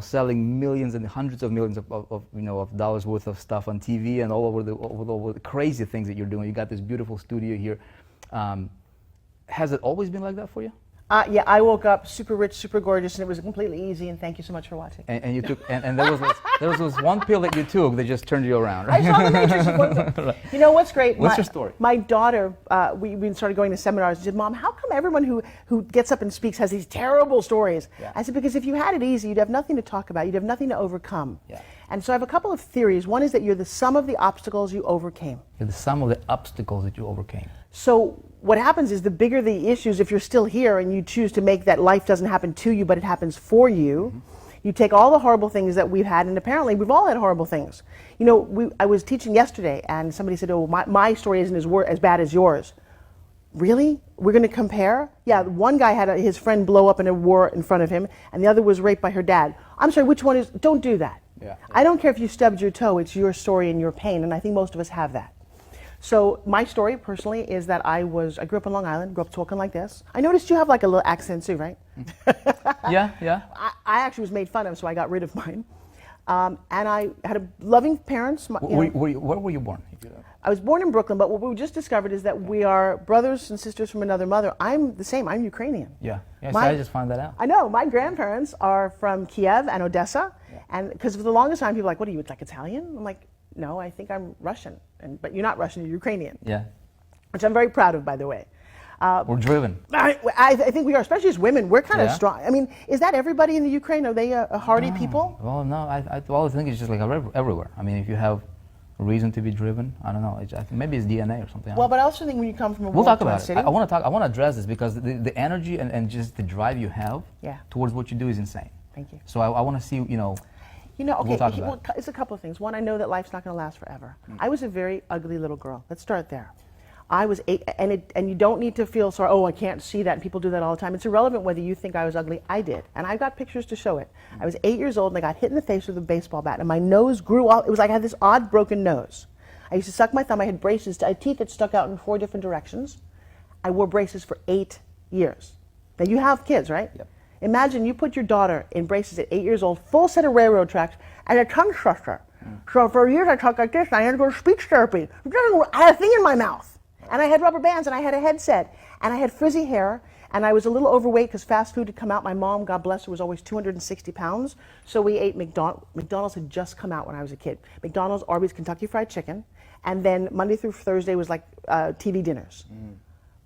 selling millions and hundreds of millions of dollars worth of stuff on TV and all over the crazy things that you're doing. You got this beautiful studio here. Has it always been like that for you? Yeah, I woke up super rich, super gorgeous, and it was completely easy. And thank you so much for watching. And you took, and there was this one pill that you took that just turned you around. Right? I saw the Matrix. Right. You know what's great? What's your story? My daughter, we started going to seminars. She said, "Mom, how come everyone who gets up and speaks has these terrible stories?" Yeah. I said, "Because if you had it easy, you'd have nothing to talk about. You'd have nothing to overcome." Yeah. And so I have a couple of theories. One is that you're the sum of the obstacles you overcame. You're the sum of the obstacles that you overcame. So what happens is the bigger the issues, if you're still here and you choose to make that life doesn't happen to you, but it happens for you, you take all the horrible things that we've had, and apparently we've all had horrible things. You know, I was teaching yesterday, and somebody said, "Oh, my story isn't as bad as yours." Really? We're going to compare? Yeah, one guy had his friend blow up in a war in front of him, and the other was raped by her dad. I'm sorry, which one is? Don't do that. Yeah. I don't care if you stubbed your toe, it's your story and your pain, and I think most of us have that. So my story, personally, is that I grew up in Long Island, grew up talking like this. I noticed you have like a little accent too, right? Yeah. I actually was made fun of, so I got rid of mine. And I had loving parents. Where were you born? I was born in Brooklyn, but what we just discovered is that we are brothers and sisters from another mother. I'm the same, I'm Ukrainian. Yeah, so I just found that out. I know, my grandparents are from Kiev and Odessa, and because for the longest time people were like, "What are you, like Italian?" I'm like, "No, I think I'm Russian." But you're not Russian, you're Ukrainian. Yeah. Which I'm very proud of, by the way. We're driven. I think we are, especially as women. We're kind of strong. I mean, is that everybody in the Ukraine? Are they a hardy people? Well, no. I think it's just like everywhere. I mean, if you have a reason to be driven, I don't know. I think maybe it's DNA or something. Well, but I also think when you come from a we'll talk about it. I want to address this because the energy and just the drive you have towards what you do is insane. Thank you. So I want to see, okay, it's a couple of things. One, I know that life's not going to last forever. I was a very ugly little girl. Let's start there. I was 8, and you don't need to feel sorry, "Oh, I can't see that," and people do that all the time. It's irrelevant whether you think I was ugly. I did, and I've got pictures to show it. I was 8 years old, and I got hit in the face with a baseball bat, and my nose grew out. It was like I had this odd broken nose. I used to suck my thumb. I had braces. I had teeth that stuck out in 4 different directions. I wore braces for 8 years. Now, you have kids, right? Yep. Imagine you put your daughter in braces at 8 years old, full set of railroad tracks, and a tongue twister. So for years I talked like this, and I had to go to speech therapy. I had a thing in my mouth, and I had rubber bands, and I had a headset, and I had frizzy hair, and I was a little overweight because fast food had come out. My mom, God bless her, was always 260 pounds, so we ate McDonald's. McDonald's had just come out when I was a kid. McDonald's, Arby's, Kentucky Fried Chicken, and then Monday through Thursday was like TV dinners.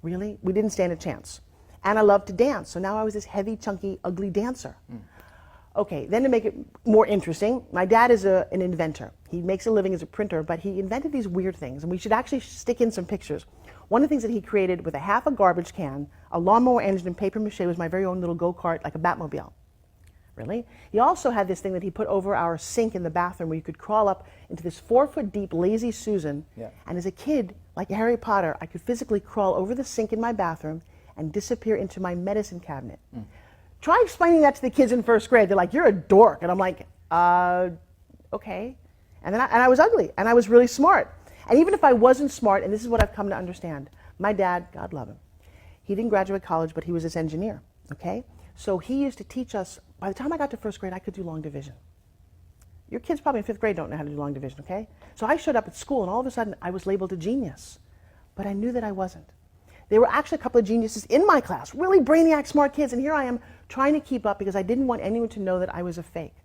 Really? We didn't stand a chance. And I loved to dance, so now I was this heavy, chunky, ugly dancer. Okay, then to make it more interesting, my dad is an inventor. He makes a living as a printer, but he invented these weird things, and we should actually stick in some pictures. One of the things that he created with a half a garbage can, a lawnmower engine, and paper mache was my very own little go-kart, like a Batmobile. Really? He also had this thing that he put over our sink in the bathroom where you could crawl up into this 4-foot deep lazy Susan, and as a kid, like Harry Potter, I could physically crawl over the sink in my bathroom and disappear into my medicine cabinet. Try explaining that to the kids in 1st grade. They're like, "You're a dork." And I'm like, okay. And then I was ugly, and I was really smart. And even if I wasn't smart, and this is what I've come to understand, my dad, God love him, he didn't graduate college, but he was this engineer, okay? So he used to teach us, by the time I got to 1st grade, I could do long division. Your kids probably in 5th grade don't know how to do long division, okay? So I showed up at school, and all of a sudden, I was labeled a genius. But I knew that I wasn't. There were actually a couple of geniuses in my class, really brainiac, smart kids, and here I am trying to keep up because I didn't want anyone to know that I was a fake.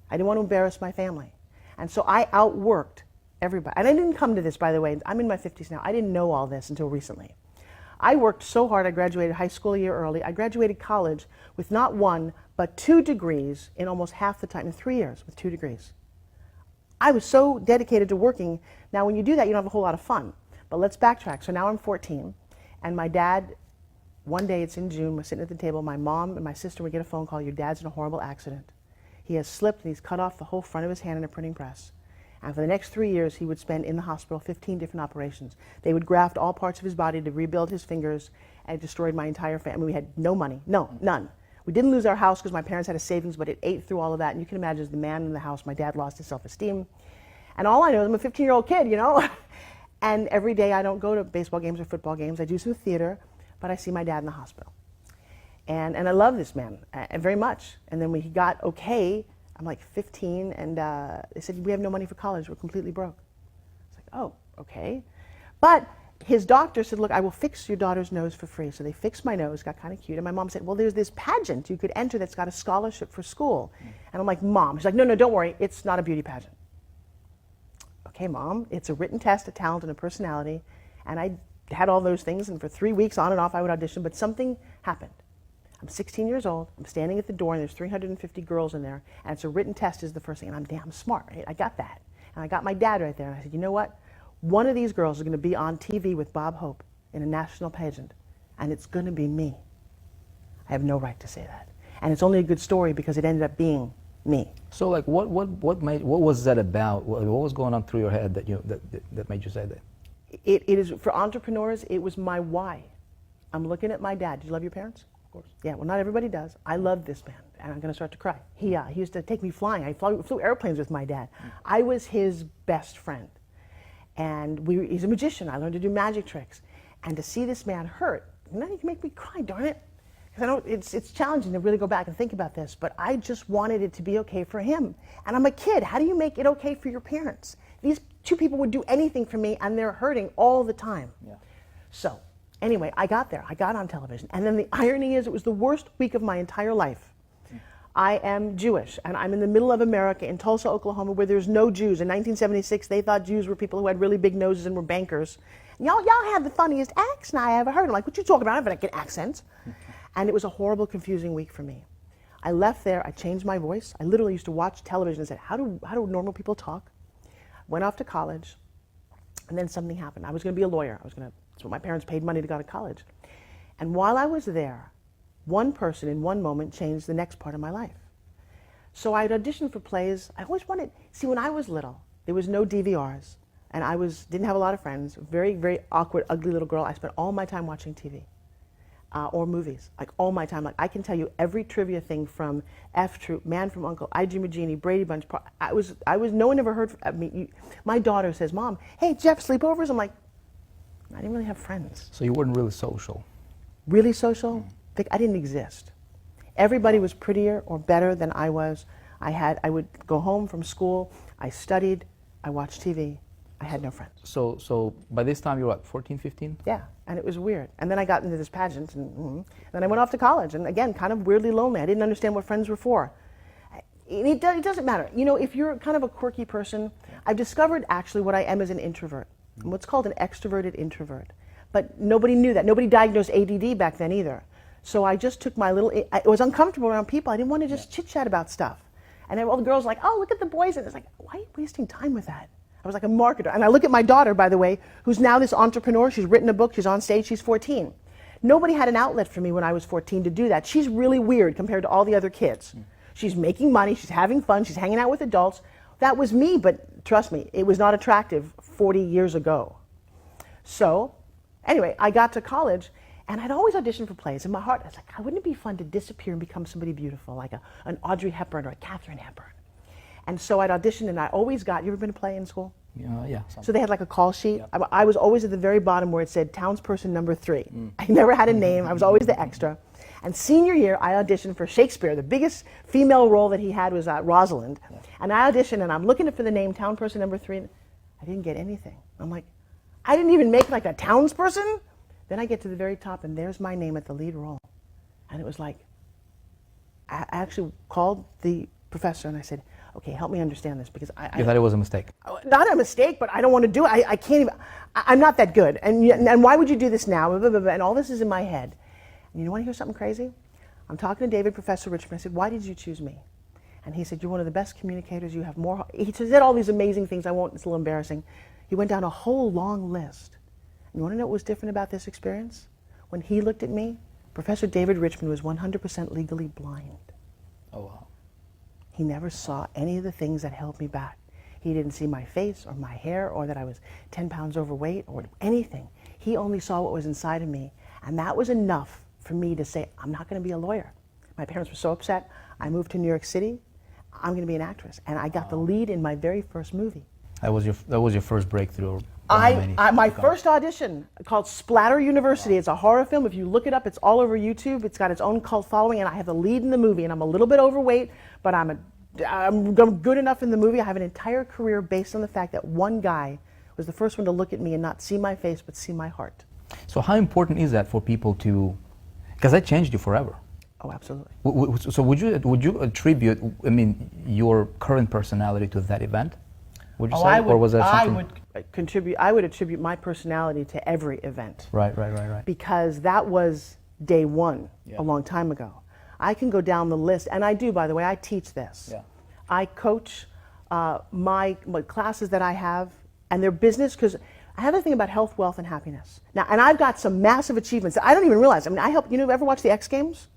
I didn't want to embarrass my family. And so I outworked everybody. And I didn't come to this, by the way. I'm in my 50s now. I didn't know all this until recently. I worked so hard. I graduated high school a year early. I graduated college with not 1, but 2 degrees in almost half the time, in 3 years with 2 degrees. I was so dedicated to working. Now, when you do that, you don't have a whole lot of fun. But let's backtrack. So now I'm 14. And my dad, one day, it's in June, we're sitting at the table, my mom and my sister would get a phone call, "Your dad's in a horrible accident. He has slipped and he's cut off the whole front of his hand in a printing press." And for the next 3 years, he would spend in the hospital 15 different operations. They would graft all parts of his body to rebuild his fingers, and it destroyed my entire family. We had no money, none. We didn't lose our house because my parents had a savings, but it ate through all of that. And you can imagine, as the man in the house, my dad lost his self-esteem. And all I know is I'm a 15-year-old kid, And every day I don't go to baseball games or football games. I do some theater, but I see my dad in the hospital. And I love this man very much. And then when he got okay, I'm like 15, and they said, we have no money for college, we're completely broke. It's like, oh, okay. But his doctor said, look, I will fix your daughter's nose for free. So they fixed my nose, got kind of cute. And my mom said, well, there's this pageant you could enter that's got a scholarship for school. And I'm like, Mom. She's like, no, don't worry. It's not a beauty pageant. Okay, Mom. It's a written test, a talent, and a personality. And I had all those things. And for 3 weeks, on and off, I would audition. But something happened. I'm 16 years old. I'm standing at the door, and there's 350 girls in there. And it's a written test is the first thing. And I'm damn smart, right? I got that. And I got my dad right there. And I said, you know what? One of these girls is going to be on TV with Bob Hope in a national pageant, and it's going to be me. I have no right to say that. And it's only a good story because it ended up being me. So, like, what was that about? What was going on through your head that made you say that? It is, for entrepreneurs, it was my why. I'm looking at my dad. Do you love your parents? Of course. Yeah, well, not everybody does. I love this man, and I'm going to start to cry. He used to take me flying. I flew airplanes with my dad. I was his best friend. And he's a magician. I learned to do magic tricks. And to see this man hurt, now you can make me cry, darn it. Because I know it's challenging to really go back and think about this, but I just wanted it to be okay for him. And I'm a kid. How do you make it okay for your parents? These two people would do anything for me, and they're hurting all the time. Yeah. So anyway, I got there. I got on television. And then the irony is it was the worst week of my entire life. I am Jewish, and I'm in the middle of America in Tulsa, Oklahoma, where there's no Jews. In 1976, they thought Jews were people who had really big noses and were bankers. Y'all have the funniest accent I ever heard. I'm like, what you talking about? I don't have an accent. And it was a horrible, confusing week for me. I left there. I changed my voice. I literally used to watch television and said, how do normal people talk? Went off to college, and then something happened. I was going to be a lawyer. That's what my parents paid money to go to college. And while I was there, one person in one moment changed the next part of my life. So I'd audition for plays. I always wanted, see, when I was little, there was no DVRs, and I didn't have a lot of friends, very, very awkward, ugly little girl. I spent all my time watching TV or movies, like all my time. Like I can tell you every trivia thing from F Troop, Man from U.N.C.L.E., I. G. Magini, Brady Bunch. No one ever heard of me. My daughter says, Mom, hey, Jeff, sleepovers? I'm like, I didn't really have friends. So you weren't really social? Really social? I didn't exist. Everybody was prettier or better than I was. I would go home from school, I studied, I watched TV. I had no friends. So by this time you were what, 14, 15? Yeah, and it was weird. And then I got into this pageant, and then I went off to college, and again, kind of weirdly lonely. I didn't understand what friends were for. It doesn't matter. You know, if you're kind of a quirky person, I've discovered actually what I am as an introvert. I'm what's called an extroverted introvert. But nobody knew that. Nobody diagnosed ADD back then either. So I just took my little, it was uncomfortable around people. I didn't want to just chit-chat about stuff. And then all the girls were like, oh, look at the boys. And it's like, why are you wasting time with that? I was like a marketer. And I look at my daughter, by the way, who's now this entrepreneur. She's written a book. She's on stage. She's 14. Nobody had an outlet for me when I was 14 to do that. She's really weird compared to all the other kids. She's making money. She's having fun. She's hanging out with adults. That was me, but trust me, it was not attractive 40 years ago. So anyway, I got to college. And I'd always auditioned for plays. In my heart, I was like, wouldn't it be fun to disappear and become somebody beautiful, like an Audrey Hepburn or a Katharine Hepburn? And so I'd audition, and I always got, you ever been to a play in school? Yeah. So they had like a call sheet. Yeah. I was always at the very bottom where it said townsperson number 3. I never had a name. I was always the extra. And senior year, I auditioned for Shakespeare. The biggest female role that he had was Rosalind. Yeah. And I auditioned, and I'm looking for the name townsperson number 3. And I didn't get anything. I'm like, I didn't even make like a townsperson? Then I get to the very top, and there's my name at the lead role. And it was like, I actually called the professor, and I said, okay, help me understand this, because You thought it was a mistake? Not a mistake, but I don't want to do it. I can't even, I'm not that good. And why would you do this now? Blah, blah, blah, and all this is in my head. And you want to hear something crazy? I'm talking to David, Professor Richmond. I said, why did you choose me? And he said, you're one of the best communicators. You have more. He said all these amazing things. It's a little embarrassing. He went down a whole long list. You want to know what was different about this experience? When he looked at me, Professor David Richmond was 100% legally blind. Oh, wow. He never saw any of the things that held me back. He didn't see my face or my hair or that I was 10 pounds overweight or anything. He only saw what was inside of me. And that was enough for me to say, I'm not going to be a lawyer. My parents were so upset. I moved to New York City. I'm going to be an actress. And I got the lead in my very first movie. That was your first breakthrough? My first audition, called Splatter University. It's a horror film. If you look it up, it's all over YouTube. It's got its own cult following, and I have the lead in the movie. And I'm a little bit overweight, but I'm a I'm good enough in the movie. I have an entire career based on the fact that one guy was the first one to look at me and not see my face, but see my heart. So how important is that for people to, because that changed you forever. Oh, absolutely. So would you attribute, I mean, your current personality to that event? Would you say, I would, or was that something? I would attribute my personality to every event. Right. Because that was day one, a long time ago. I can go down the list, and I do, by the way, I teach this. Yeah. I coach my classes that I have, and their business, because I have a thing about health, wealth, and happiness. Now, and I've got some massive achievements that I don't even realize. I mean, I help, ever watch the X Games?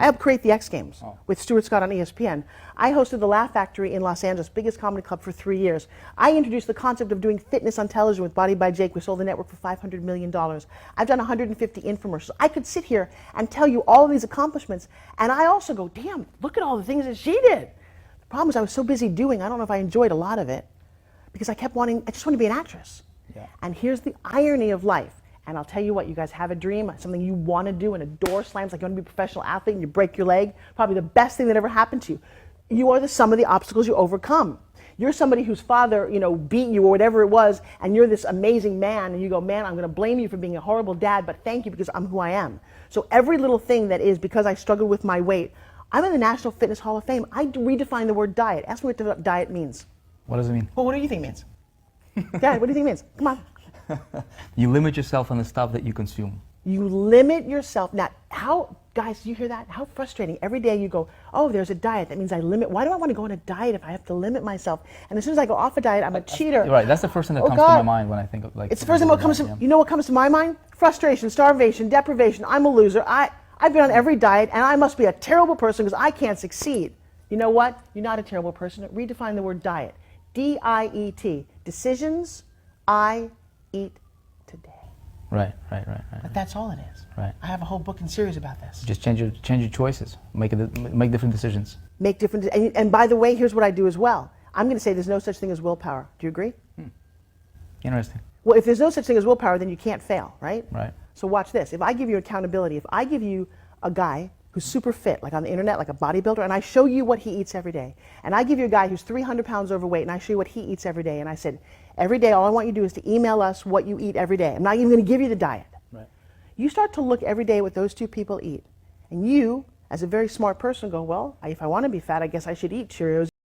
I helped create the X Games with Stuart Scott on ESPN. I hosted the Laugh Factory in Los Angeles, biggest comedy club for 3 years. I introduced the concept of doing fitness on television with Body by Jake. We sold the network for $500 million. I've done 150 infomercials. I could sit here and tell you all of these accomplishments, and I also go, damn, look at all the things that she did. The problem is I was so busy doing, I don't know if I enjoyed a lot of it, because I just wanted to be an actress. Yeah. And here's the irony of life. And I'll tell you what, you guys have a dream, something you want to do, and a door slams like you want to be a professional athlete and you break your leg, probably the best thing that ever happened to you. You are the sum of the obstacles you overcome. You're somebody whose father, beat you or whatever it was, and you're this amazing man, and you go, man, I'm going to blame you for being a horrible dad, but thank you because I'm who I am. So every little thing that is because I struggled with my weight, I'm in the National Fitness Hall of Fame. I redefine the word diet. Ask me what diet means. What does it mean? Well, what do you think it means? Dad, what do you think it means? Come on. You limit yourself on the stuff that you consume. You limit yourself. Now, guys, do you hear that? How frustrating. Every day you go, oh, there's a diet. That means I limit. Why do I want to go on a diet if I have to limit myself? And as soon as I go off a diet, I'm a cheater. Right, that's the first thing that comes to my mind when I think of It's the first thing that comes to, you know what comes to my mind? Frustration, starvation, deprivation. I'm a loser. I've been on every diet, and I must be a terrible person because I can't succeed. You know what? You're not a terrible person. Redefine the word diet. D-I-E-T. Decisions I eat today. Right. But that's all it is. Right. I have a whole book and series about this. Just change your choices. Make different decisions. Make different. And by the way, here's what I do as well. I'm going to say there's no such thing as willpower. Do you agree? Interesting. Well, if there's no such thing as willpower, then you can't fail, right? Right. So watch this. If I give you accountability, if I give you a guy who's super fit, like on the internet, like a bodybuilder, and I show you what he eats every day, and I give you a guy who's 300 pounds overweight, and I show you what he eats every day, and I said, every day, all I want you to do is to email us what you eat every day. I'm not even going to give you the diet. Right. You start to look every day what those two people eat, and you, as a very smart person, go, well, if I want to be fat, I guess I should eat Cheerios.